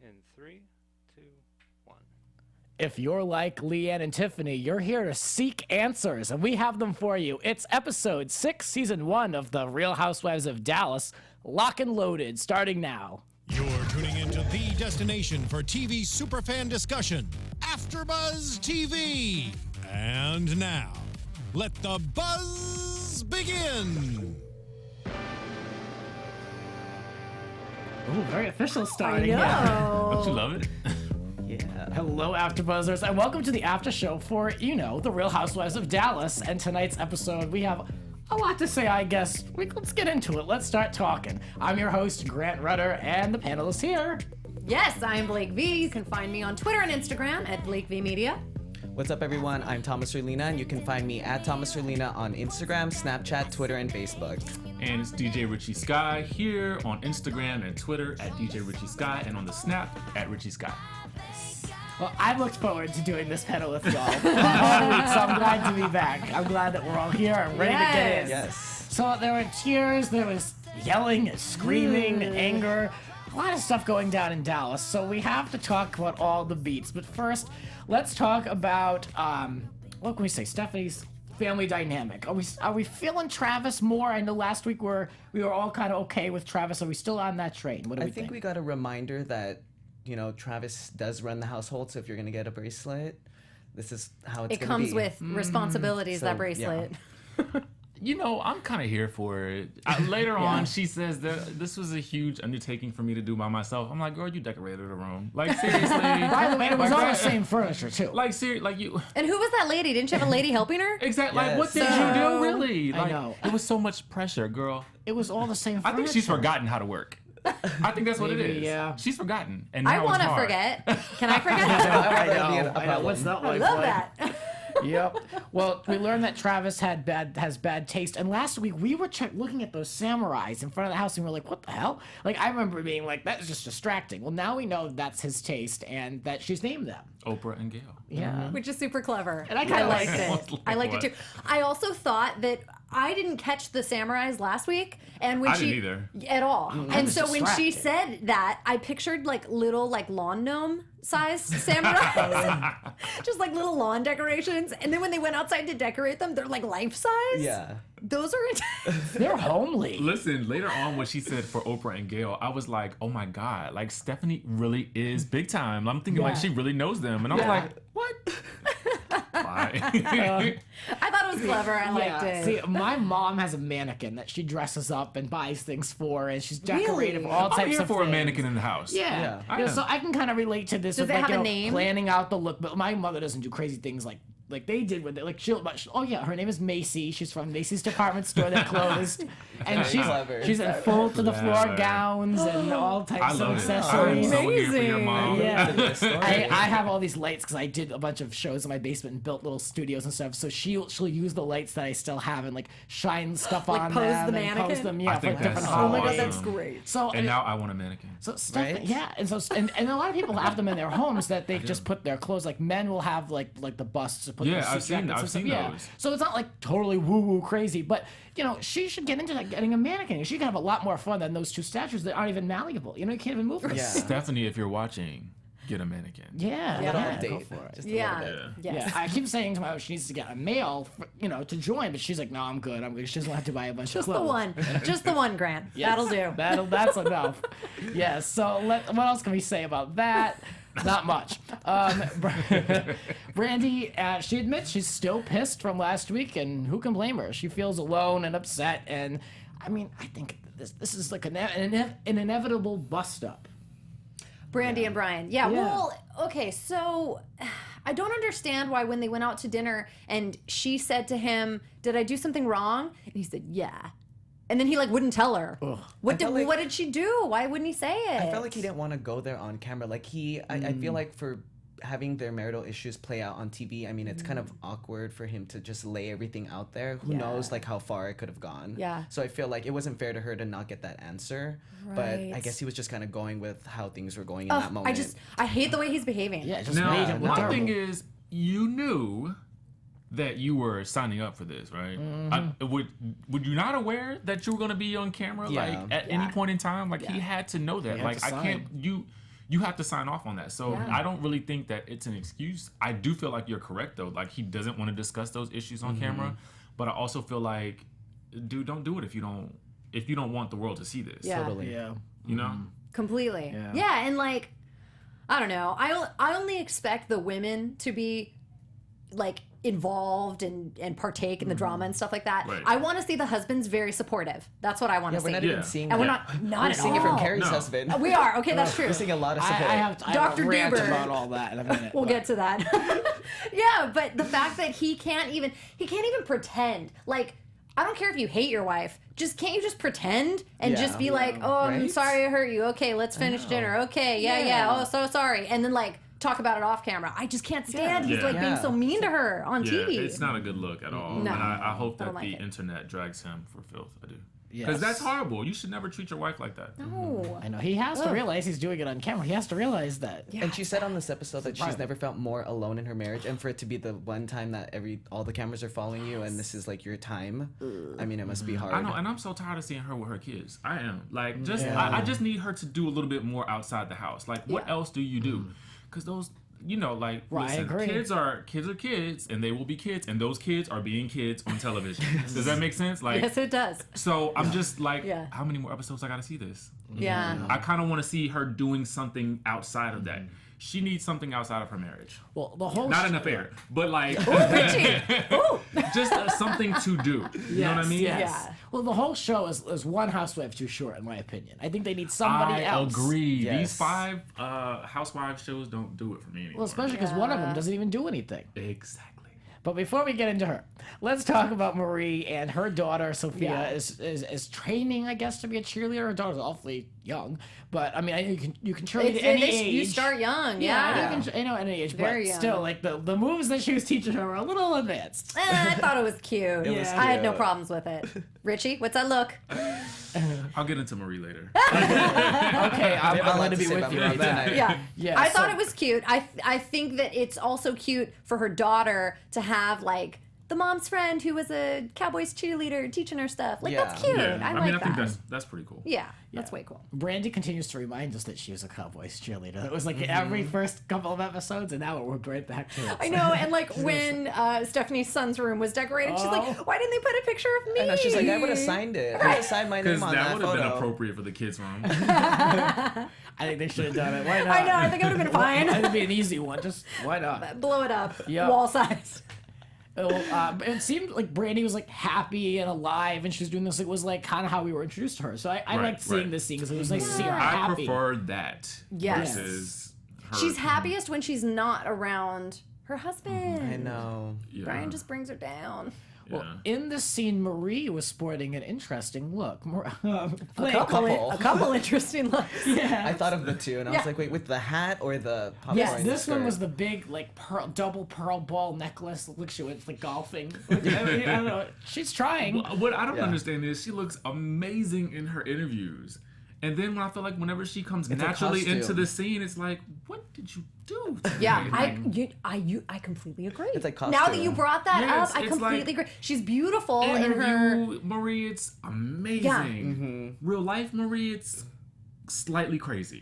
In 3, 2, 1. If you're like Leanne and Tiffany, you're here to seek answers, and we have them for you. It's episode 6, season 1 of the Real Housewives of Dallas, Locken Loaded, starting now. You're tuning into the destination for TV superfan discussion, AfterBuzz TV. And now, let the buzz begin. Ooh, very official starting. Don't you love it? Yeah. Hello, AfterBuzzers, and welcome to the after show for, the Real Housewives of Dallas. And tonight's episode, we have a lot to say, I guess. Let's get into it. Let's start talking. I'm your host, Grant Rutter, and the panel is here. Yes, I'm Blake V. You can find me on Twitter and Instagram at Blake V Media. What's up, everyone? I'm Thomas Orlina, and you can find me at Thomas Orlina on Instagram, Snapchat, Twitter, and Facebook. And it's DJ Richie Skye here on Instagram and Twitter at DJ Richie Skye, and on the Snap at Richie Skye. Well, I've looked forward to doing this panel with y'all all week, so I'm glad to be back. I'm glad that we're all here and ready to get in. Yes. So there were tears, there was yelling, screaming, anger, a lot of stuff going down in Dallas. So we have to talk about all the beats. But first, let's talk about, what can we say, Stephanie's family dynamic. Are we feeling Travis more? I know last week we were all kind of okay with Travis. Are we still on that train? What do we think? I think we got a reminder that, Travis does run the household, so if you're going to get a bracelet, this is how it's going to be. It comes with responsibilities, that bracelet. Yeah. I'm kind of here for it. Later on, she says that this was a huge undertaking for me to do by myself. I'm like, girl, you decorated a room. Like, seriously. By the way, it was all the same furniture, too. Like, seriously, like you. And who was that lady? Didn't you have a lady helping her? Exactly. Yes. Like, what did you do, really? I Like, know. It was so much pressure, girl. It was all the same furniture. I think she's forgotten how to work. I think that's what it Maybe, is. yeah. She's forgotten. And now I want it's to hard. forget. Can I forget? I know. What's that I like? love that. Yep. Well, we learned that Travis has bad taste, and last week we were looking at those samurais in front of the house, and we were like, "What the hell?" Like, I remember being like, "That is just distracting." Well, now we know that's his taste, and that she's named them. Oprah and Gail. Yeah. Which is super clever. And I kinda liked liked it. I liked it too. I also thought that I didn't catch the samurais last week, and when I she didn't either. at all. And was so when she distracted. said that, I pictured like little lawn gnome size samurais, just like little lawn decorations. And then when they went outside to decorate them, they're like life size. Yeah. Those are intense. They're homely. Listen, later on when she said for Oprah and Gail, I was like, oh my God, like Stephanie really is big time. I'm thinking like she really knows them. And I was like, what? Fine. I thought it was clever. I liked it. See, my mom has a mannequin that she dresses up and buys things for, and she's decorated for all I'm types here of for a things. mannequin in the house. Yeah. I am. So I can kind of relate to this Does with it like, have a name? planning out the look, but my mother doesn't do crazy things like they did with it. Like her name is Macy. She's from Macy's department store that closed, and clever. she's in full to the floor Clever. gowns and all I types of love it. I'm accessories. so here for your Amazing. mom. Yeah, I have all these lights because I did a bunch of shows in my basement and built little studios and stuff. So she'll use the lights that I still have and like shine stuff Like on pose them the and pose mannequin? them. I Yeah, for think like different that's Oh my God, holidays. that's great. So And now I want a mannequin. so stuff, Right? yeah, and so and a lot of people have them in their homes that they just put their clothes. Like men will have like the busts to put. Yeah, their suit I've seen- jackets I've and stuff. seen Yeah. those. So it's not like totally woo woo crazy, but she should get into like getting a mannequin. She can have a lot more fun than those two statues that aren't even malleable. You can't even move them. Yeah. Stephanie, if you're watching, get a mannequin. Yeah, Yeah. yeah, Update. go for it. Just a Yeah. little bit. Yes. Yeah, I keep saying to my wife she needs to get a male, to join, but she's like, no, I'm good. She doesn't have to buy a bunch Just of the clothes. one. Just the one, Grant. That'll do. That's enough. Yeah. So what else can we say about that? Not much. Brandi, she admits she's still pissed from last week, and who can blame her? She feels alone and upset, and I think this is like an inevitable bust up. Brandi and Brian. Yeah, well, okay, so I don't understand why when they went out to dinner and she said to him, did I do something wrong? And he said, yeah. And then he wouldn't tell her. What did she do? Why wouldn't he say it? I felt like he didn't want to go there on camera. Like I feel like for having their marital issues play out on TV, I mean, it's kind of awkward for him to just lay everything out there. Who knows, like, how far it could have gone. Yeah. So I feel like it wasn't fair to her to not get that answer. But I Right. guess he was just kind of going with how things were going in that moment. I hate the way he's behaving. Yeah, it just made Now, him look my terrible. thing is, you knew that you were signing up for this, right? Would you not aware that you were going to be on camera, Yeah. like at any point in time? Like he had to know that. He had Like to I sign. can't. you have to sign off on that. So Yeah. I don't really think that it's an excuse. I do feel like you're correct though. Like he doesn't want to discuss those issues on camera, but I also feel like, dude, don't do it if you don't want the world to see this. Yeah. Totally. Yeah. You know? Completely. Yeah. Yeah, and like, I don't know. I only expect the women to be like involved and partake in the drama and stuff like that. Right. I want to see the husbands very supportive. That's what I want Yeah, to we're see. not Yeah. even seeing And we're that. not We're at seeing all. it from Carrie's No. husband. We are. Okay, that's true. We're seeing a lot of I support. have a Dr. rant Deuber. about all that in a minute. We'll but- get to that. Yeah, but the fact that he can't even pretend. Like, I don't care if you hate your wife. Can't you just pretend and Yeah. just be like, oh, I'm Right? sorry I hurt you. Okay, let's finish dinner. Okay, yeah. Oh, so sorry. And then like talk about it off camera. I just can't stand. He's Yeah. like being Yeah. so mean to her on Yeah, TV. it's not a good look at all. No. And I hope I that don't the like it. internet drags him for filth. I do. Yes. Because that's horrible. You should never treat your wife like that. No. I know. He has to Ugh. realize he's doing it on camera. He has to realize that. Yeah. And she said on this episode that she's Right. never felt more alone in her marriage, and for it to be the one time that all the cameras are following you, and this is like your time. I mean, it must be hard. I know, and I'm so tired of seeing her with her kids. I am. Like, Yeah. I just need her to do a little bit more outside the house. Like, what Yeah. else do you do? Because those, you know, like, Right, I listen, agree. kids are kids, and they will be kids, and those kids are being kids on television. Does that make sense? Like, Yes, it does. so I'm just like, Yeah. how many more episodes I got to see this? Yeah. I kind of want to see her doing something outside of that. She needs something outside of her marriage. Well, the whole Not an affair, but like Richie. Ooh. just something to do. You know what I mean? Yes. Yeah. Well, the whole show is one housewife too short, in my opinion. I think they need somebody I else. agree. Yes. These 5 housewives shows don't do it for me anymore. Well, especially because one of them doesn't even do anything. Exactly. But before we get into her, let's talk about Marie and her daughter Sophia Yeah. is training, I guess, to be a cheerleader. Her daughter's awfully young, but I mean, you can cheerlead at any age. You start young. Yeah. You can, any age, Very but young. still, like the moves that she was teaching her were a little advanced. I thought it was cute. It was I had no cute. problems with it. Richie, what's that look? I'll get into Marie later. Okay, I'm We have a lot going to to be say with about you Marie on that. tonight. Yeah. Yeah, I thought so- it was cute. I think that it's also cute for her daughter to have like the mom's friend who was a Cowboys cheerleader teaching her stuff. Like that's Yeah. cute. Yeah. I I like mean, I that. think that's pretty cool. Yeah, that's way cool. Brandi continues to remind us that she was a Cowboys cheerleader. That was like every first couple of episodes, and now it worked right back to it. I know, and like when Stephanie's son's room was decorated, she's Oh. like, "Why didn't they put a picture of me?" I know, she's like, I would have signed it. I would have signed my Because name on that that would have been photo. appropriate for the kids' room. I think they should have done it. Why not? I know. I think it would have been I think fine. it'd be an easy one. Just why not? Blow it up, Yeah. wall size. It seemed like Brandi was like happy and alive, and she was doing this. It was like kind of how we were introduced to her. So I Right, liked seeing right. this scene because it was nice to see her I happy. prefer that Yes. versus her. She's happiest when she's not around her husband. I know. Yeah. Brian just brings her down. Yeah. In this scene, Marie was sporting an interesting look. A couple. couple interesting looks. I thought of the two, and I Yeah. was like, wait, with the hat or the popcorn Yes, this one skirt? was the big like double pearl ball necklace. Look, she went like golfing. I mean, I don't know. She's trying. What I don't Yeah. understand is she looks amazing in her interviews. And then when I feel like whenever she comes It's a naturally into costume. the scene, it's like, what did you do? Yeah, today? I completely agree. It's like now that costume. you brought that Yeah, up, I it's completely like- agree. She's beautiful in her. Interview Marie, it's amazing. Yeah. Mm-hmm. Real life Marie, it's slightly crazy.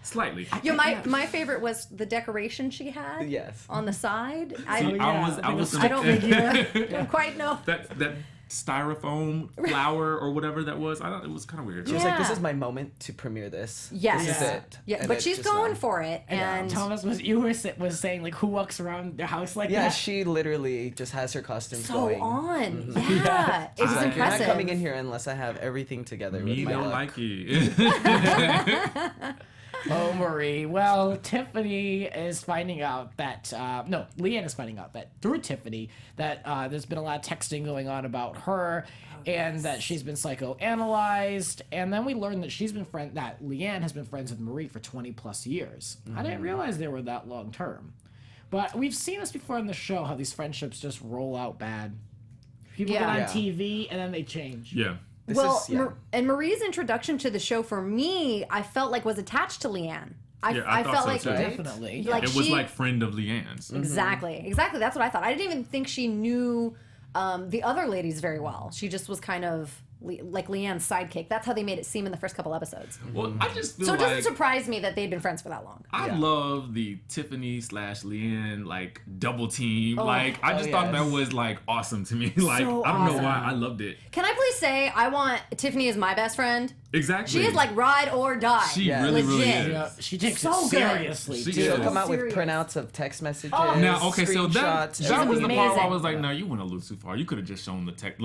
Slightly. Yeah, my favorite was the decoration she had. Yes. On the side. See, yeah, I was I don't quite know. that styrofoam flower or whatever that was. I don't. It was kind of weird. She was like, this Yeah. is my moment to premiere this. Yes. This is it. Yeah, And but it's she's just going now. for it, and Thomas was saying like who walks around their house like Yeah, that? she literally just has her costumes so going. on. Yeah, it was She's like, you're not impressive. coming in here unless I have everything together with Me my don't look. like it. Oh, Marie. Well, Tiffany is finding out that, Leanne is finding out that through Tiffany that there's been a lot of texting going on about her and that she's been psychoanalyzed. And then we learned that that Leanne has been friends with Marie for 20 plus years. I didn't realize they were that long term. But we've seen this before in the show, how these friendships just roll out bad. People get on Yeah. TV and then they change. Yeah. This Well, is, yeah. and Marie's introduction to the show for me, I felt like was attached to Leanne. I thought felt so like too. Definitely. like It was she like friend of Leanne's. exactly that's what I thought. I didn't even think she knew the other ladies very well. She just was kind of like Leanne's sidekick. That's how they made it seem in the first couple episodes. Well, I just feel So it doesn't like surprise me that they'd been friends for that long. I love the Tiffany / Leanne like double team. I just thought that was like awesome to me. Like So I don't know awesome. why I loved it. Can I please say I want Tiffany as my best friend? Exactly. She is like ride or die. She really Legit. is. Yeah, she takes So it good. seriously. She too. is. She'll come out Serious. with printouts of text messages. Now, okay, so that screenshots, was the part where I amazing. was like, no, you went a little too far. You could have just shown the text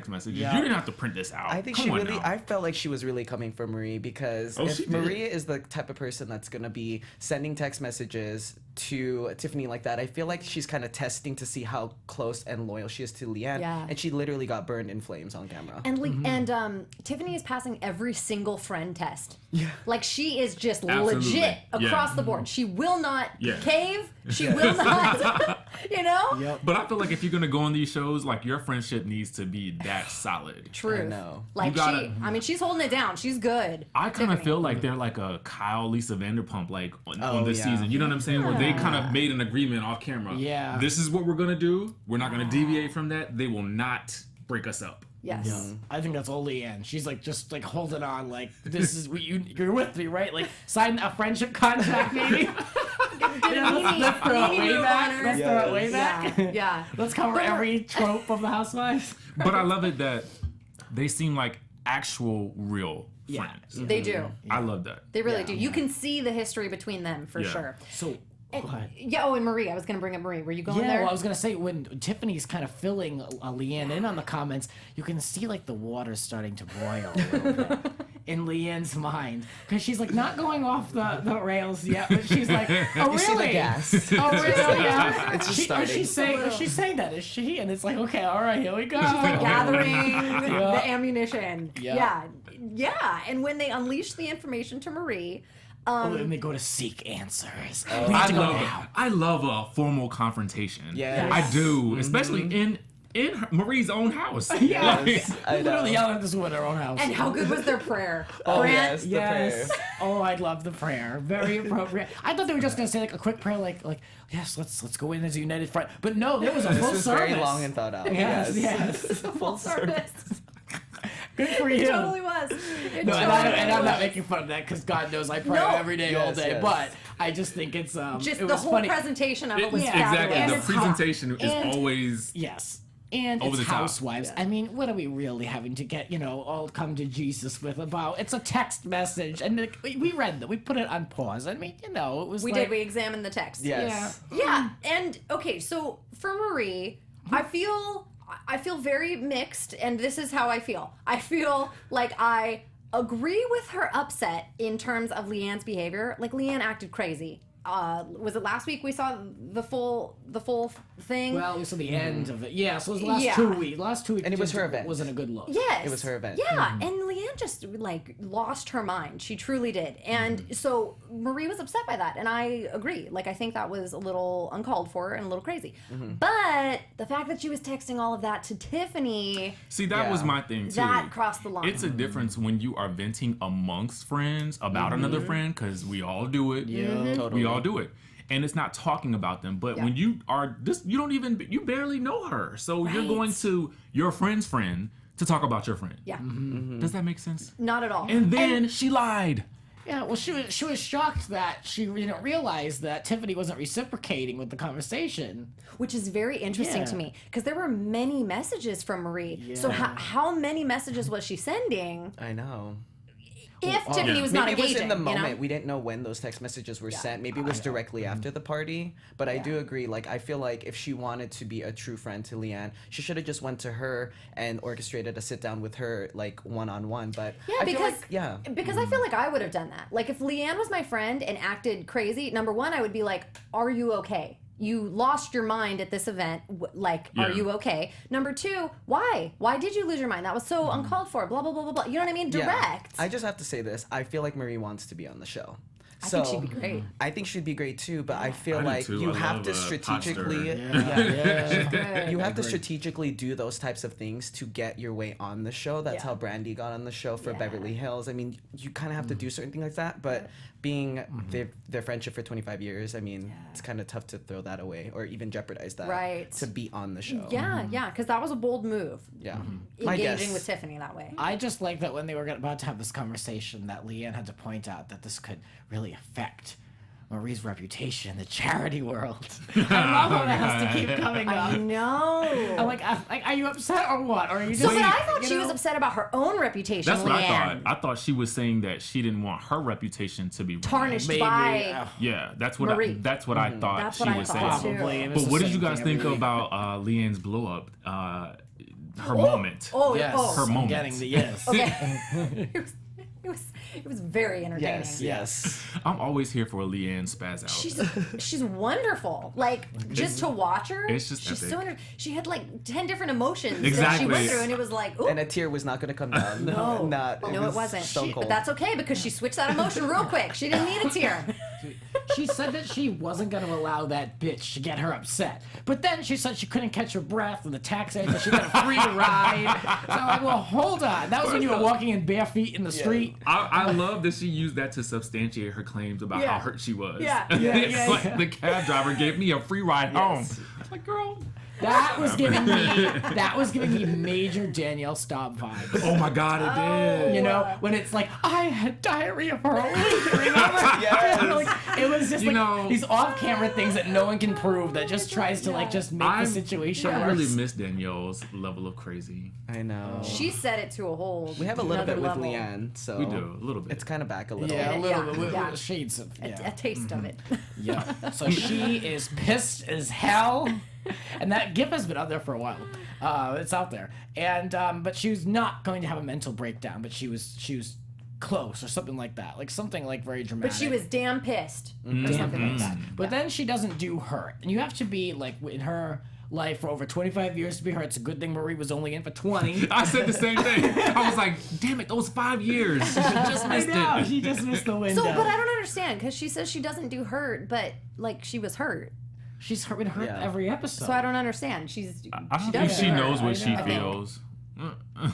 messages. Yeah. You didn't have to print this out. I think Come she on really. now. I felt like she was really coming for Marie because Oh, she if did. Marie is the type of person that's gonna be sending text messages to Tiffany like that, I feel like she's kind of testing to see how close and loyal she is to Leanne. Yeah. And she literally got burned in flames on camera. And Tiffany is passing every single friend test. Yeah. Like she is just Absolutely. legit across Yeah. the board. She will not Yeah. cave. She will not. You know. Yep. But I feel like if you're gonna go on these shows, like your friendship needs to be that solid. True. I know. Like You gotta- I mean, she's holding it down. She's good. I kind of Tiffany. feel like they're like a Kyle Lisa Vanderpump like on this yeah. season. You know what I'm saying? Where they kind of made an agreement off camera. Yeah. This is what we're gonna do. We're not gonna deviate from that. They will not break us up. Yes. I think that's all Leanne. She's like just like holding on, like this is what you're with me, right? Like sign a friendship contract, maybe. Let's throw it way back. Let's throw it way back. Yeah. Yeah. Let's cover every trope of the Housewives. But I love it that they seem like actual real Yeah. friends. They do. I love that. They really do. You can see the history between them for Yeah. sure. So. Go ahead. Yeah. Oh, and Marie. I was gonna bring up Marie. Were you going Yeah, there? well, I was gonna say when Tiffany's kind of filling Leanne in on the comments, you can see like the water's starting to boil a little bit in Leanne's mind because she's like not going off the rails yet, but she's like, oh You see really? the gas. Oh really? Yeah. It's just starting. She's saying that is she? And it's like okay, all right, here we go. Gathering the ammunition. Yeah. Yeah. And when they unleash the information to Marie, And they go to seek answers. Oh, We need I to go love now. I love a formal confrontation. Yes. I do, especially in Marie's own house. Yes. I know. Literally yelling at this woman in her own house. and how good was their prayer? Oh, Grant, yes. The Yes. prayer. Oh, I love the prayer. Very appropriate. I thought they were just gonna say like a quick prayer, like yes, let's go in as a united front. But no, there was a This full was service. very long and thought out. Yes. full service. Good for you. It totally was. It No, totally and I'm was. not making fun of that because God knows I pray No. every day, all Yes, day. yes. But I just think it's Just it the was whole funny. presentation of it was Exactly. fabulous. And The it's presentation hot. is And- always Yes. And Over it's the top. housewives. I mean, what are we really having to get, all come to Jesus with about? It's a text message. And like, we read that. We put it on pause. I mean, it was We like... did. We examined the text. Yes. Yeah. And okay, so for Marie, I feel very mixed, and this is how I feel. I feel like I agree with her upset in terms of Leanne's behavior. Like Leanne acted crazy. Was it last week we saw the full thing? Well, we saw the end of it. Yeah, so it was the last Yeah. 2 weeks. Last 2 weeks. And it was just her event. Wasn't a good look. Yes. It was her event. Yeah, and Leanne just like lost her mind. She truly did. And so Marie was upset by that, and I agree. Like I think that was a little uncalled for and a little crazy. But the fact that she was texting all of that to Tiffany, See, that Yeah. was my thing too. that crossed the line. It's a difference when you are venting amongst friends about another friend, because we all do it. Totally. We all do it. And it's not talking about them. But when you are you barely know her. So you're Right. going to your friend's friend to talk about your friend. Yeah, Does that make sense? not at all. And then she lied. Yeah, well, she was shocked that she realized that Tiffany wasn't reciprocating with the conversation. Which is very interesting Yeah. to me because there were many messages from Marie. So how many messages was she sending I know. if Tiffany was not Maybe it was engaging? in the you know? moment. We didn't know when those text messages were sent. Maybe it was directly after the party. But I do agree. Like, I feel like if she wanted to be a true friend to Leanne, she should have just went to her and orchestrated a sit down with her, like, one-on-one. But Yeah, I feel because like, yeah. because I feel like I would have done that. Like if Leanne was my friend and acted crazy, number one, I would be like, "Are you okay? You lost your mind at this event. Are Yeah. you okay?" Number two, why? Why did you lose your mind? That was so uncalled for. Blah blah blah blah blah. You know what I mean? Yeah. Direct. I just have to say this. I feel like Marie wants to be on the show. I think she'd be great. I think she'd be great too, but I feel I do like too. you I have love to a strategically, Yeah. you have to strategically do those types of things to get your way on the show. That's Yeah. how Brandi got on the show for Yeah. Beverly Hills. I mean, you kind of have to do certain things like that, but being their friendship for 25 years, I mean, it's kind of tough to throw that away or even jeopardize that Right. to be on the show. Yeah, yeah, because that was a bold move. Yeah. My Engaging guess. with Tiffany that way. I just like that when they were about to have this conversation that Leanne had to point out that this could really affect Marie's reputation in the charity world. I love how that has to keep coming up. I know. I'm like, are you upset or what? Or are you just So, but I like, thought you she know? was upset about her own reputation. That's what I Leanne. thought. I thought she was saying that she didn't want her reputation to be ruined. Tarnished Maybe, by. Yeah, that's what Marie. that's what I thought That's she what I was thought, saying. too. Probably. It was But the what did same you guys thing think every week. about Leanne's blow up? Her moment. Oh, Yes, oh. Her I'm moment. getting the yes. Okay. it was very entertaining. Yes. I'm always here for a Leanne spaz out. She's wonderful. Like just to watch her, it's just she's epic. so she had like 10 different emotions that Exactly. she went through, and it was like, ooh, And a tear was not going to come down. no, Not, no, it wasn't. Stone cold. But that's okay because she switched that emotion real quick. She didn't need a tear. She said that she wasn't going to allow that bitch to get her upset. But then she said she couldn't catch her breath in the taxi because she got a free ride. So I'm like, well, hold on. That was when you were walking in bare feet in the street. I love that she used that to substantiate her claims about Yeah. how hurt she was. Yeah. It's Yeah, like yeah. the cab driver gave me a free ride home. It's like, girl. That was giving me major Danielle Staub vibes. Oh my God, it did. You know, when it's like, I had diarrhea for a week, remember? Yes. Like, it was just You like know- these off-camera things that no one can prove that just tries to like just make the situation I worse. really miss Danielle's level of crazy. I know. She set it to a whole. We have a little bit with another level. Leanne, so We do, a little bit. It's kind of back a little. Yeah, a little Yeah, bit. yeah. Shades of A taste of it. Yeah. So she is pissed as hell, and that GIF has been out there for a while. It's out there, and but she was not going to have a mental breakdown, but she was close or something like that, like something like very dramatic. But she was damn pissed. or something like that. But then she doesn't do hurt, and you have to be like in her life for over 25 years to be hurt. It's a good thing Marie was only in for 20. I said the same thing. I was like, damn it, those 5 years. She just missed No, it. she just missed the window. So, but I don't understand because she says she doesn't do hurt, but like she was hurt. She's been hurt Yeah. every episode. So I don't understand. She I don't think does she hurt. knows what I she know. feels.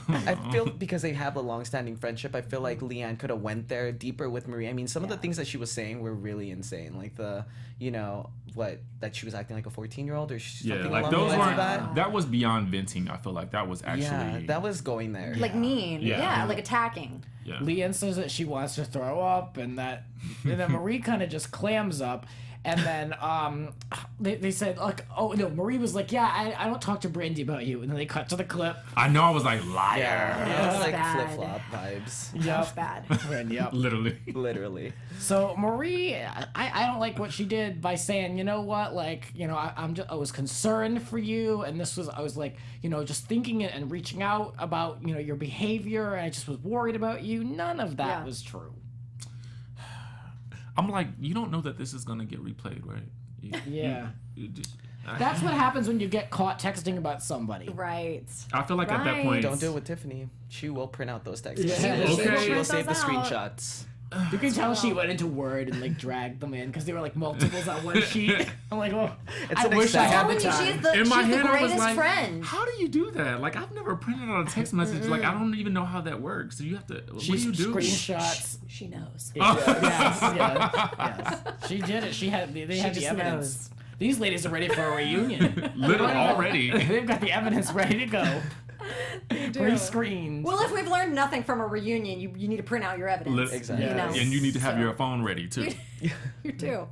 I feel because they have a long-standing friendship, I feel like Leanne could have went there deeper with Marie. I mean, some of the things that she was saying were really insane, like the, that she was acting like a 14-year-old or Yeah, something like along the those lines of weren't. that. That was beyond venting. I feel like that was actually. Yeah, that was going there. like mean. Yeah. Yeah, like attacking. Yeah. Leanne says that she wants to throw up, and then Marie kind of just clams up, and then they said like, oh no, Marie was like, yeah, I don't talk to Brandy about you, and then they cut to the clip. I know. I was like, liar. Yeah, it was like bad. flip-flop vibes. That's bad. And yep. Literally. Literally. So Marie, I don't like what she did by saying, you know what, like, you know, I was concerned for you, and I was like, you know, just thinking and reaching out about, you know, your behavior, and I just was worried about you. None of that Yeah. was true. I'm like, you don't know that this is gonna get replayed, right? Yeah. Just- That's what happens when you get caught texting about somebody. Right. I feel like at that Right. point, Don't do it with Tiffany. She will print out those texts. Yeah. Okay. She will Print save the those out. screenshots. You can tell she went into Word and like dragged them in because they were like multiples on one sheet. I'm like, well, I an wish I Excel. had the Telling you, time. she's the, in my she's the head, I was greatest like, friend. how do you do that? Like, I've never printed out a text message. Like, I don't even know how that works. So you have to. What do She you do? screenshots. She knows. Yes. She did it. They had the just evidence. knows. These ladies are ready for a reunion. Literally already. They've got the evidence ready to go. Pre-screened. Well, if we've learned nothing from a reunion, you need to print out your evidence. Exactly. You know? And you need to have So- your phone ready too. You do.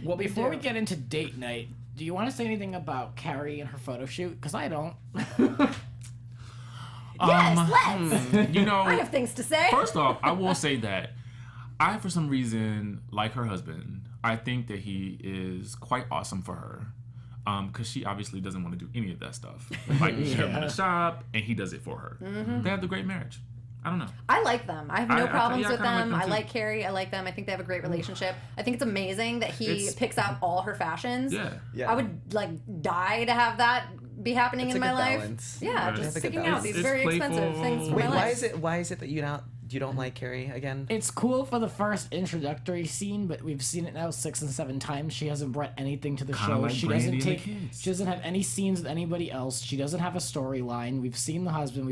Well, before we get into date night, do you want to say anything about Carrie and her photo shoot? Because I don't. Yes, let's. You know, I have things to say. first off, I will say that I, for some reason, like her husband. I think that he is quite awesome for her. Because she obviously doesn't want to do any of that stuff. Like, she him in the shop, and he does it for her. They have the great marriage. I don't know. I like them. I have no problems I with kinda like them. them I too. like Carrie. I like them. I think they have a great relationship. I think it's amazing that he It's- picks out all her fashions. Yeah. Yeah. I would like die to have that be happening It's in a my good life. balance. Yeah, Yeah. just It's a good picking out balance. these It's very playful. expensive things for Wait, my why life. is it that You don't like Carrie again? It's cool for the first introductory scene, but we've seen it now 6 and 7 times. She hasn't brought anything to the Kinda show. like She Brandi doesn't and the take. kids. She doesn't have any scenes with anybody else. She doesn't have a storyline. We've seen the husband.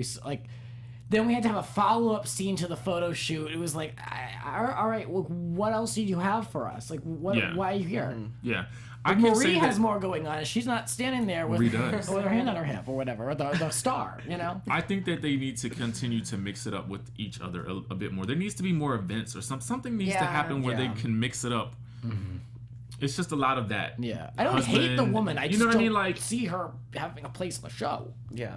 Then we had to have a follow-up scene to the photo shoot. It was like, all right, well, what else did you have for us? Like, what? Yeah. Why are you here? Yeah. I can say Marie has that more going on. She's not standing there with, Marie does. with her hand on her hip or whatever, or the star, you know? I think that they need to continue to mix it up with each other a bit more. There needs to be more events or something needs to Yeah. happen where they can mix it up. It's just a lot of that. Yeah. I don't hate the Husband, woman. I you just know what I don't mean? Like, see her having a place in the show. Yeah.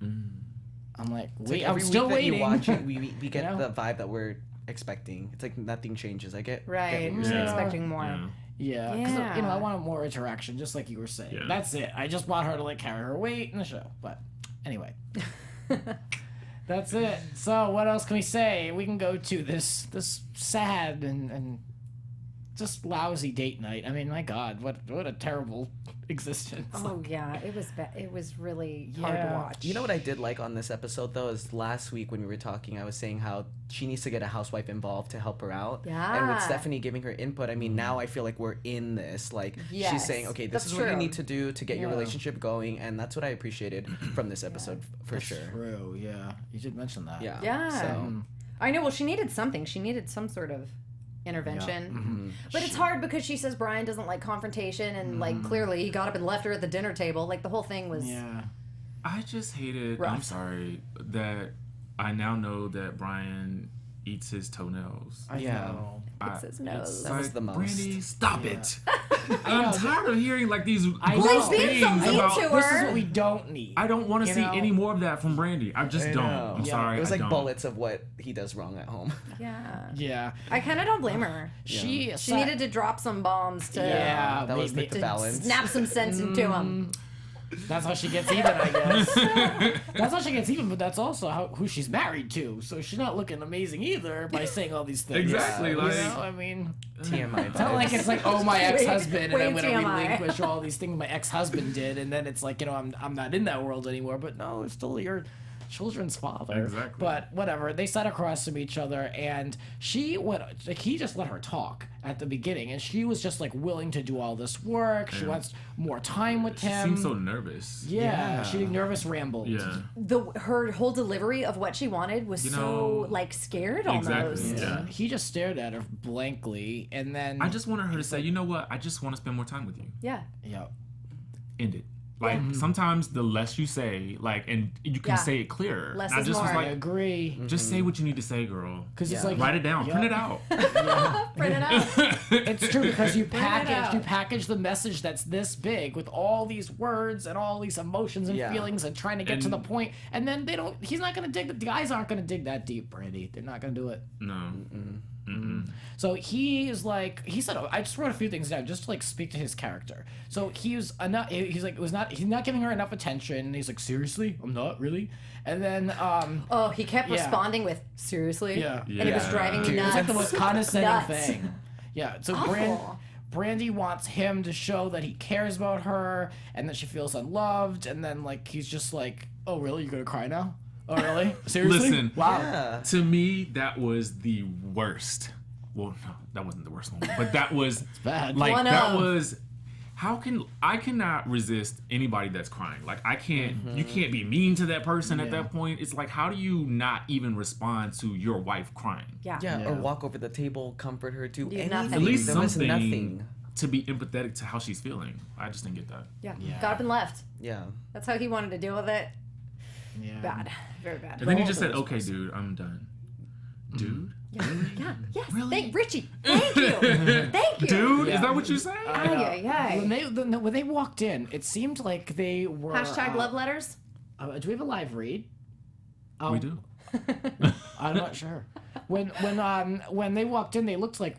I'm like, It's like I'm every still week that waiting. you watch it, we get You know? the vibe that we're expecting. It's like nothing changes. I get Right. Get what you're I'm saying. expecting more. yeah. Yeah, because Yeah. I want more interaction, just like you were saying. Yeah. That's it. I just want her to like carry her weight in the show. But anyway, that's it. So what else can we say? We can go to this sad and just lousy date night. I mean, my God, what a terrible existence. Oh yeah, it was really hard to Yeah. watch. You know what I did like on this episode though is last week when we were talking, I was saying how she needs to get a housewife involved to help her out. Yeah. And with Stephanie giving her input, I mean now I feel like we're in this. Like she's Yes, saying, okay, this that's is what you true. need to do to get your Yeah. relationship going, and that's what I appreciated from this episode for sure. True. Yeah, you did mention that. Yeah. Yeah. So I know. Well, she needed something. She needed some sort of intervention. But it's hard because she says Brian doesn't like confrontation, and like clearly he got up and left her at the dinner table. Like the whole thing was. Yeah. I just hated, Rough. I'm sorry, that I now know that Brian eats his toenails. I Yeah. know. It's his nose. That was the most. Brandy, stop it. I'm tired of hearing like these I know. gross He's being so things mean about. to her. This is what we don't need. I don't want to You see know? any more of that from Brandy. I just I don't. know. I'm Yeah. sorry. It was I like don't. bullets of what he does wrong at home. Yeah. Yeah. I kind of don't blame her. She She needed to drop some bombs to, Yeah, That was maybe- the balance. snap some sense into him. That's how she gets even, I guess. That's how she gets even, but that's also who she's married to. So she's not looking amazing either by saying all these things. Exactly, You like- know, I mean, TMI. it's not like it's like, oh, my Way- ex-husband, and way I'm going to TMI. relinquish all these things my ex-husband did, and then it's like, I'm not in that world anymore. But no, it's still your children's father. Exactly. But whatever, they sat across from each other, and he just let her talk at the beginning, and she was just like willing to do all this work. She wants more time with She him. seems so nervous. Yeah, she nervous rambled. Yeah. Her whole delivery of what she wanted was You so know, like scared exactly. almost. Yeah. He just stared at her blankly, and then I just wanted her to say, you know what? I just want to spend more time with you. Yeah. yeah, End it. Like sometimes the less you say, like, and you can Yeah. say it clearer. Less And I is just more. was I like, agree. just say what you need to say, girl. Because it's Yeah. like Write it down. Yeah. Print it out. Print it out. It's true because you out. package the message that's this big with all these words and all these emotions and Yeah. feelings and trying to get to And- the point, and then they don't. He's not gonna dig. The guys aren't gonna dig that deep, Brandy. They're not gonna do it. No. So he's like, he said, I just wrote a few things down just to like speak to his character. So he's like, he's not giving her enough attention. And he's like, seriously, I'm not really. And then Oh, he kept Yeah. responding with seriously. Yeah. And it was Yeah. driving me it nuts. was like the most condescending Nuts. thing. Yeah. So Awful. Brandy wants him to show that he cares about her and that she feels unloved. And then like he's just like, oh really? You're gonna cry now? Oh really? Seriously? Listen. Wow. Yeah. To me, that was the worst. Well, no, that wasn't the worst one, but that was bad. like One that of. was. I cannot resist anybody that's crying. Like I can't. You can't be mean to that person at that point. It's like, how do you not even respond to your wife crying? Yeah. Yeah, Yeah. or walk over the table, comfort her, do anything. nothing. At least there was something nothing. to be empathetic to how she's feeling. I just didn't get that. Yeah. Yeah. Got up and left. Yeah. That's how he wanted to deal with it. Yeah. Bad. Very bad. And then he all just said, those "Okay, dude, I'm done." Dude, Yeah. Yes. Really? Thank Richie. Thank you. Thank you. dude, is Yeah. that what you say? Ay, ay, ay. When they walked in, it seemed like they were Hashtag love letters. Do we have a live read? We do. I'm not sure. When they walked in, they looked like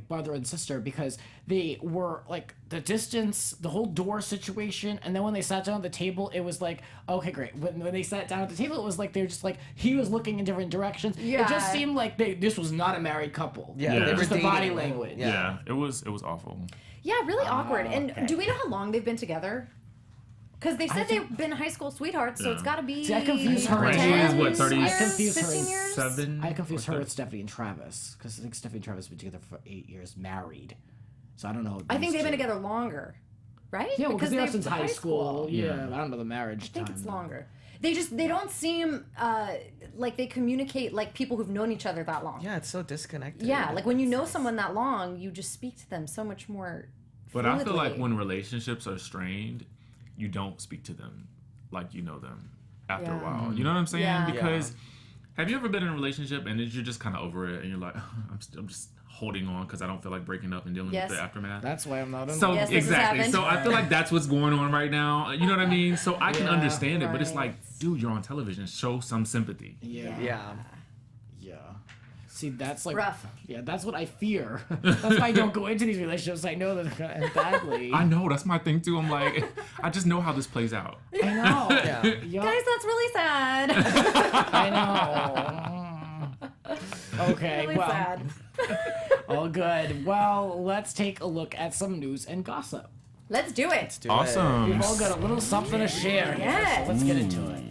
brother and sister because they were like the distance, the whole door situation, and then when they sat down at the table, it was like okay, great. When they sat down at the table, it was like they were just like he was looking in different directions. It Yeah. just seemed like this was not a married couple. Yeah, Yeah. they were Just the body dating. language. Yeah, it was awful. Yeah, really awkward. And okay. do we know how long they've been together? Because they said they've been high school sweethearts, so it's got to be. See, I confuse her. Brandy and- is what, 30? I confuse her 15 and- years? 7? I confuse her with Stephanie and Travis because I think Stephanie and Travis have been together for 8 years, married. So I don't know. I think these they've been two. together longer, right? Yeah, because they are they've- since high school. Yeah, I don't know the marriage I think time, it's though. longer. They don't seem like they communicate like people who've known each other that long. Yeah, it's so disconnected. Yeah, like when you know someone that long, you just speak to them so much more. But I feel like fluidly. when relationships are strained, you don't speak to them like you know them after a Yeah. while. You know what I'm saying? Yeah. Because have you ever been in a relationship and you're just kind of over it and you're like, I'm just holding on because I don't feel like breaking up and dealing Yes. with the aftermath? That's why I'm not in So love. Yes, this has exactly. happened. So I feel like that's what's going on right now. You know what I mean? So I can Yeah. understand it, but it's Right. like, dude, you're on television. Show some sympathy. Yeah. Yeah. Yeah. See, that's like Rough. Yeah, that's what I fear. That's why I don't go into these relationships. I know that they're gonna end badly. I know, that's my thing too. I'm like, I just know how this plays out. I know. Yeah. Yup. Guys, that's really sad. I know. Okay, really well, sad. all good. Well, let's take a look at some news and gossip. Let's do it. Do Awesome. We've all got a little something to share. here, Yes. so let's get into it.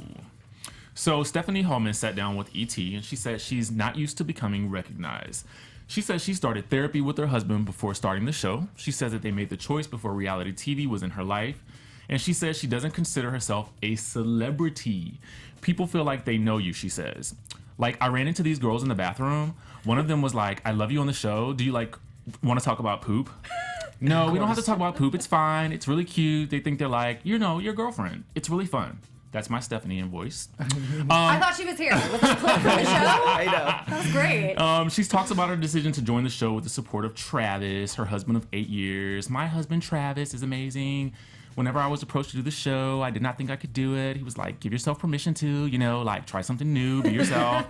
So Stephanie Hollman sat down with ET and she said she's not used to becoming recognized. She says she started therapy with her husband before starting the show. She says that they made the choice before reality TV was in her life. And she says she doesn't consider herself a celebrity. People feel like they know you, she says. Like, I ran into these girls in the bathroom. One of them was like, I love you on the show. Do you like want to talk about poop? No, we don't have to talk about poop. It's fine. It's really cute. They think they're like, you know, your girlfriend. It's really fun. That's my Stephanie in voice. I thought she was here. Was that a clip from the show? I know. That was great. She talks about her decision to join the show with the support of Travis, her husband of 8 years. My husband, Travis, is amazing. Whenever I was approached to do the show, I did not think I could do it. He was like, give yourself permission to, you know, like try something new, be yourself.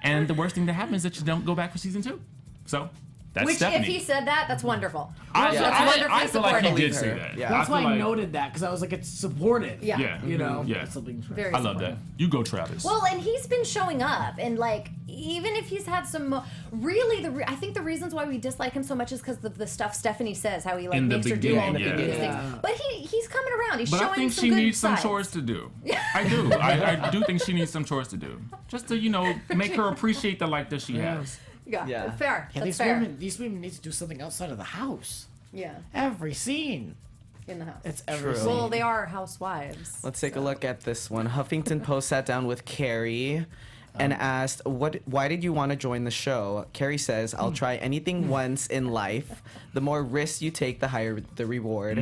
And the worst thing that happens is that you don't go back for season 2. So that's Which, Stephanie. if he said that, that's wonderful. I feel like he supported. did say that. Yeah. That's I why feel I like- noted that because I was like, it's supportive. Yeah. Yeah. You know. Yeah. It's something Very I love that. You go, Travis. Well, and he's been showing up, and like, even if he's had some, really, I think the reasons why we dislike him so much is because of the stuff Stephanie says, how he like In the makes her do all the beginning, biggest yeah. things. But he's coming around. He's But showing I think some she good needs some sides. chores to do. I do. I do think she needs some chores to do. Just to, you know, make her appreciate the life that she has. Yeah, Yeah. fair. Yeah, That's fair. these women need to do something outside of the house. Yeah, Every scene. in the house. It's every True. scene. Well, they are housewives. Let's take a look at this one. Huffington Post sat down with Carrie and asked, why did you want to join the show? Carrie says, I'll try anything once in life. The more risks you take, the higher the reward.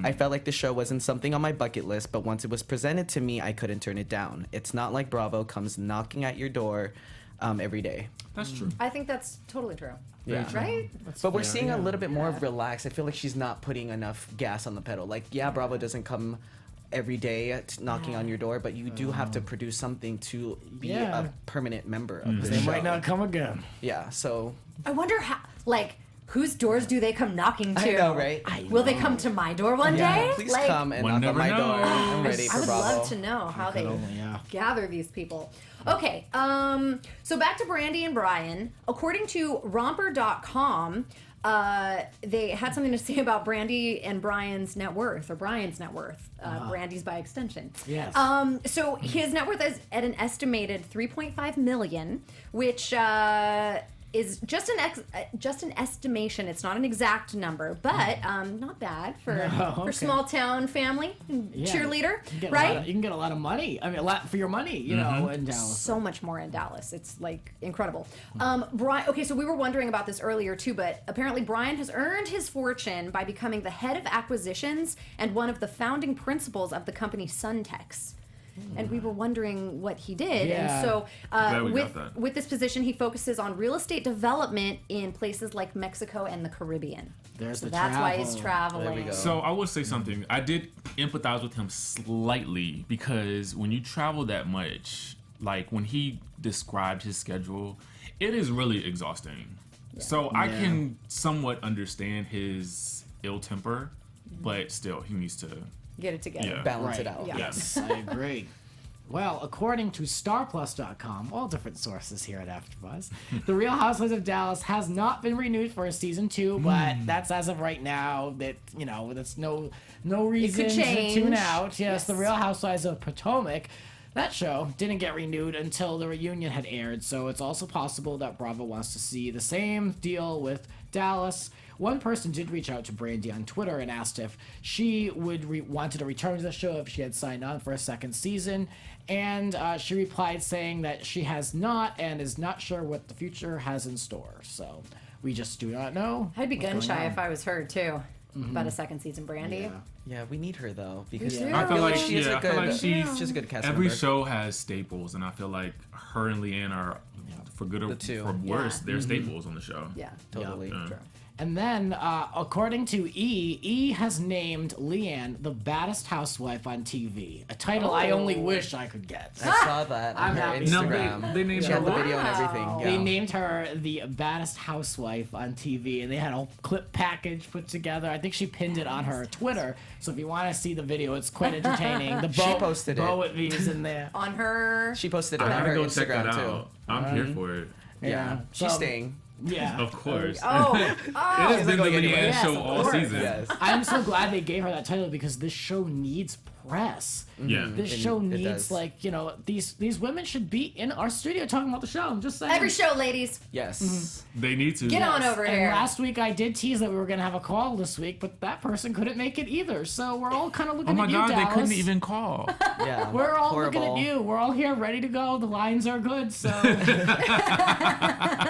I felt like the show wasn't something on my bucket list, but once it was presented to me, I couldn't turn it down. It's not like Bravo comes knocking at your door every day. That's true. I think that's totally true. Yeah. Right? But we're seeing a little bit more of relaxed. I feel like she's not putting enough gas on the pedal. Like, yeah, Bravo doesn't come every day knocking on your door, but you do have to produce something to be Yeah. a permanent member of the They show. might not come again. Yeah, so I wonder how, like, whose doors do they come knocking to? I know, right? Will they come to my door one day? Please Like, come and One knock on never my door. knows. I'm ready for I would Bravo. love to know how they yeah. gather these people. Okay, so back to Brandi and Brian. According to romper.com, they had something to say about Brandi and Brian's net worth, or Brian's net worth, Brandi's by extension. Yes. So his net worth is at an estimated $3.5 million, which is just an estimation. It's not an exact number, but not bad for okay. small town family Yeah. cheerleader, You can get right? you can get a lot of money. I mean, a lot for your money, you know, in Dallas. So much more in Dallas. It's like incredible. Brian. Okay, so we were wondering about this earlier too, but apparently Brian has earned his fortune by becoming the head of acquisitions and one of the founding principals of the company Suntex. And we were wondering what he did. Yeah. And so Glad we got that. with this position, he focuses on real estate development in places like Mexico and the Caribbean. There's So the that's why he's travel. traveling. There we go. So I will say something. I did empathize with him slightly because when you travel that much, like when he described his schedule, it is really exhausting. So I can somewhat understand his ill temper, but still he needs to Get it together. Yeah. Balance Right. it out. Yeah. Yes. I agree. Well, according to StarPlus.com, all different sources here at AfterBuzz, The Real Housewives of Dallas has not been renewed for a season 2, but that's as of right now. That that's no reason to change. tune out. Yes, The Real Housewives of Potomac. That show didn't get renewed until the reunion had aired, so it's also possible that Bravo wants to see the same deal with Dallas. One person did reach out to Brandi on Twitter and asked if she wanted to return to the show if she had signed on for a second season, and she replied saying that she has not and is not sure what the future has in store. So we just do not know. I'd be what's gun going shy on. if I was her too. About a second season, Brandy. Yeah. Yeah, we need her though because do. I feel like she's I a feel good. like she's a good cast Every member. show has staples, and I feel like her and Leanne are, for good or The two. for worse, Yeah. they're staples on the show. Yeah. Totally. Yeah. And then, according to E has named Leanne the baddest housewife on TV. A title I only wish I could get. I saw that on I'm her happy. No, Instagram. they named she had her the what? video and everything. Wow. Yeah. They named her the baddest housewife on TV, and they had a clip package put together. I think she pinned it on her Twitter, so if you want to see the video, it's quite entertaining. The She posted it. Bo with me is in there. On her. She posted it I on gotta her go check Instagram that too. out. I'm here for it. Yeah, she's So, staying. Yeah. Of course. Oh. It has She's been not the going anywhere. Leanne Yes, show of all course. season. Yes. I'm so glad they gave her that title because this show needs press. Yeah. This It- show it needs does. these women should be in our studio talking about the show. I'm just saying. Every show, ladies. Yes. They need to. Get on over And here. last week I did tease that we were gonna have a call this week, but that person couldn't make it either. So we're all kind of looking Oh my at you, God, Dallas. they couldn't even call. Yeah. We're all Horrible. looking at you. We're all here, ready to go. The lines are good, so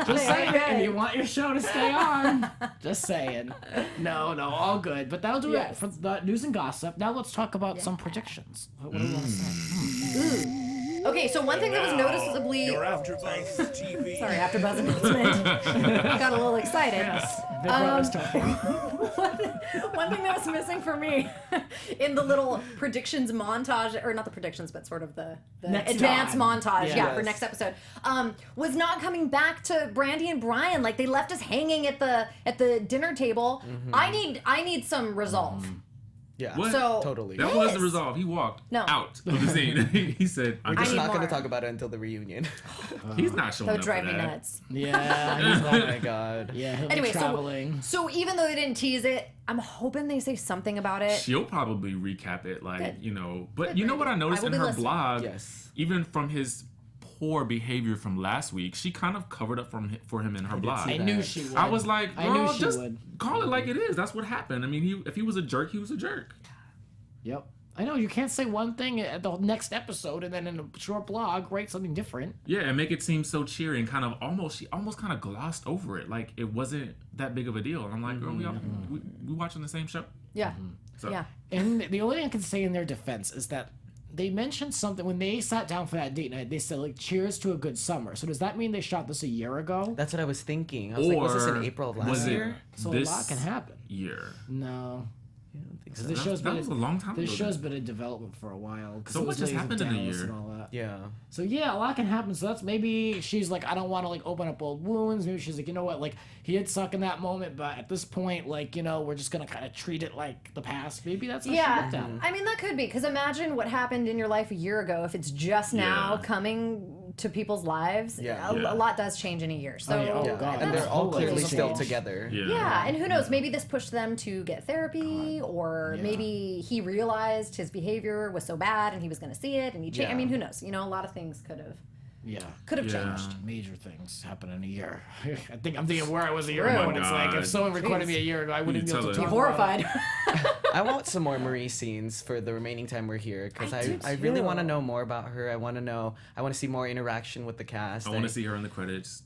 just saying. If you want your show to stay on, just saying. No, all good. But that'll do it Yes. for the news and gossip. Now let's talk about some predictions. What do you want to say? Okay, so one thing that was noticeably. AfterBuzz TV. Sorry, AfterBuzz announcement. Got a little excited. Big Brother's talking. One thing that was missing for me in the little predictions montage, or not the predictions, but sort of the Next advance time. montage, Yeah. for Yes. next episode, was not coming back to Brandi and Brian. Like they left us hanging at the dinner table. I need some resolve. Yeah. What? So Totally. That was Yes. the resolve. He walked No. out of the scene. He said, We're just need not going more. to talk about it until the reunion. he's not showing That up would for drive me that. nuts. Yeah, Oh my god. yeah. He'll Anyway, be traveling. so even though they didn't tease it, I'm hoping they say something about it. She'll probably recap it, like, Good. you know. But Good, you know Brandi. what I noticed I will in be her listening. blog? Yes. Even from his poor behavior from last week, she kind of covered up for him in her blog. I knew she would. I was like, I knew girl, she just would. call it like it is. That's what happened. I mean, if he was a jerk, he was a jerk. Yep. I know you can't say one thing at the next episode and then in a short blog write something different. Yeah, and make it seem so cheery and she almost kind of glossed over it, like it wasn't that big of a deal. And I'm like, girl, we watching the same show. Yeah, So, yeah. And the only thing I can say in their defense is that they mentioned something when they sat down for that date night. They said like, "Cheers to a good summer." So does that mean they shot this a year ago? That's what I was thinking. I was like, was this in April of last was it year? So this a lot can happen. year? No, I don't think so. this show's That been was a long time This ago. show's been in development for a while. 'Cause So it was much has Ladies of happened in a Dallas year. and all that. Yeah. So yeah, a lot can happen. So that's maybe she's like, I don't want to like open up old wounds. Maybe she's like, you know what, like he did suck in that moment, but at this point, like, you know, we're just gonna kind of treat it like the past. Maybe that's how she Yeah, looked at it. I mean that could be because imagine what happened in your life a year ago. If it's just now Yeah. coming to people's lives, Yeah. Yeah. a lot does change in a year. So yeah. Oh, Yeah. God. And That's they're all totally clearly the still same. together. Yeah. yeah, and who knows? Maybe this pushed them to get therapy, or Yeah. maybe he realized his behavior was so bad and he was going to see it, and he changed. I Yeah. mean, who knows? You know, a lot of things could have Yeah. Yeah. changed. Major things happen in a year. I'm thinking where I was a year True. ago, Oh and my it's like God. if someone recorded me a year ago, I wouldn't be You able to tell talk her. about it. Horrified. I want some more Marie scenes for the remaining time we're here because I do I really want to too. know more about her. I want to see more interaction with the cast. I want to see her in the credits.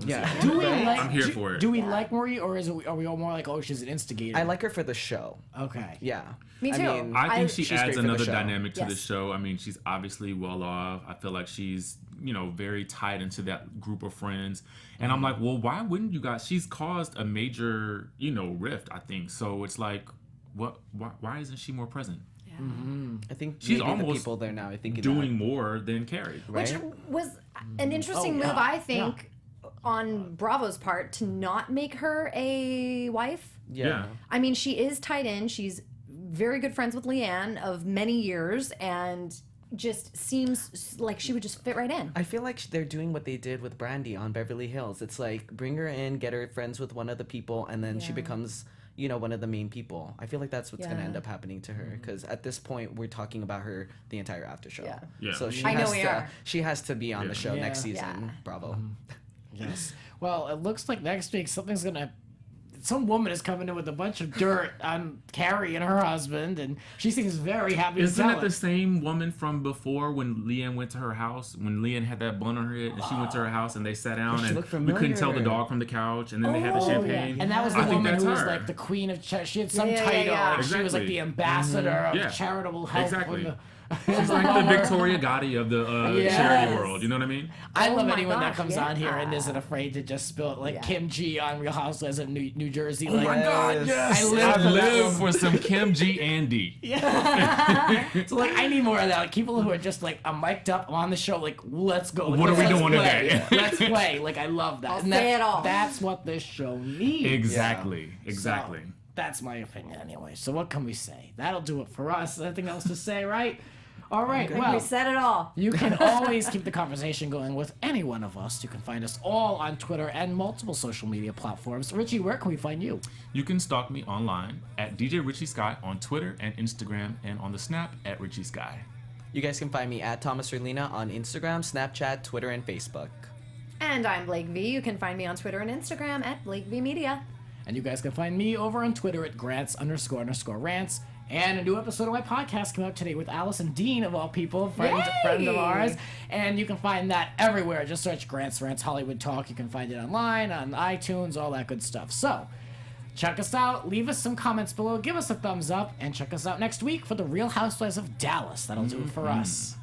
Yeah. Do we Right? like? I'm here do, for it. Do we like Marie, or are we all more like, oh, she's an instigator? I like her for the show. Okay. Yeah. Me too. I mean, I think she she's adds great for the another show. dynamic to the Yes. show. I mean, she's obviously well off. I feel like she's, you know, very tied into that group of friends. And I'm like, well, why wouldn't you guys? She's caused a major, you know, rift, I think. So it's like, why isn't she more present? I think She's maybe the almost people there now. I think Doing more than Carrie. right. Which was an interesting Oh, move, yeah, I think, on Bravo's part to not make her a wife. Yeah. I mean, she is tied in. She's very good friends with Leanne of many years, and just seems like she would just fit right in. I feel like they're doing what they did with Brandi on Beverly Hills. It's like bring her in, get her friends with one of the people, and then she becomes, you know, one of the main people. I feel like that's what's gonna end up happening to her because at this point we're talking about her the entire after show. Yeah. So she I know has we to are. she has to be on the show next season. Yeah. Bravo. Yes. Well, it looks like next week something's gonna. Some woman is coming in with a bunch of dirt on Carrie and her husband, and she seems very happy. Isn't to it tell the same woman from before when Leanne went to her house? When Leanne had that bun on her head, and she went to her house, and they sat down, She and looked we couldn't tell the familiar. dog from the couch, and then they had the champagne. And that was the I think woman that's who was her. like the queen of she had some Yeah, yeah, title. yeah. Like she was like Exactly. the ambassador of Yeah. charitable help. Exactly. when She's like the Victoria Gotti of the charity world. You know what I mean? I Oh love my anyone that gosh, comes on here and yeah. isn't afraid to just spill it, like Yeah. Kim G on Real Housewives of New Jersey. Oh like, my God, yes! I live I for that live woman. for some Kim G and D. So like, I need more of that. Like people who are just like, I'm mic'd up, I'm on the show. Like, let's go. Like, What are we let's doing play. today? Let's play. Like, I love that. I'll And say it all. That's what this show needs. Exactly. Exactly. So, that's my opinion anyway. So what can we say? That'll do it for us. Nothing else to say, right? All right. We Well, said it all. you can always keep the conversation going with any one of us. You can find us all on Twitter and multiple social media platforms. Richie, where can we find you? You can stalk me online at DJ Richie Skye on Twitter and Instagram, and on the Snap at Richie Skye. You guys can find me at Thomas Orlina on Instagram, Snapchat, Twitter, and Facebook. And I'm Blake V. You can find me on Twitter and Instagram at Blake V Media. And you guys can find me over on Twitter at Grants__rants. And a new episode of my podcast came out today with Allison Dean, of all people, friend of ours. And you can find that everywhere. Just search Grant's Rants Hollywood Talk. You can find it online, on iTunes, all that good stuff. So, check us out. Leave us some comments below. Give us a thumbs up. And check us out next week for the Real Housewives of Dallas. That'll do it for us.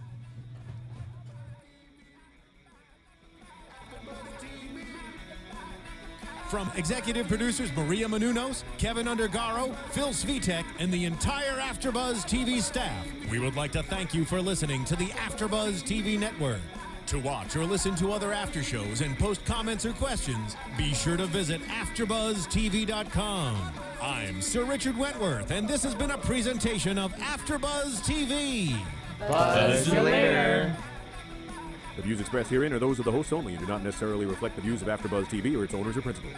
From executive producers Maria Menounos, Kevin Undergaro, Phil Svitek, and the entire AfterBuzz TV staff, we would like to thank you for listening to the AfterBuzz TV network. To watch or listen to other after shows and post comments or questions, be sure to visit AfterBuzzTV.com. I'm Sir Richard Wentworth, and this has been a presentation of AfterBuzz TV. Buzz you later. The views expressed herein are those of the hosts only and do not necessarily reflect the views of AfterBuzz TV or its owners or principals.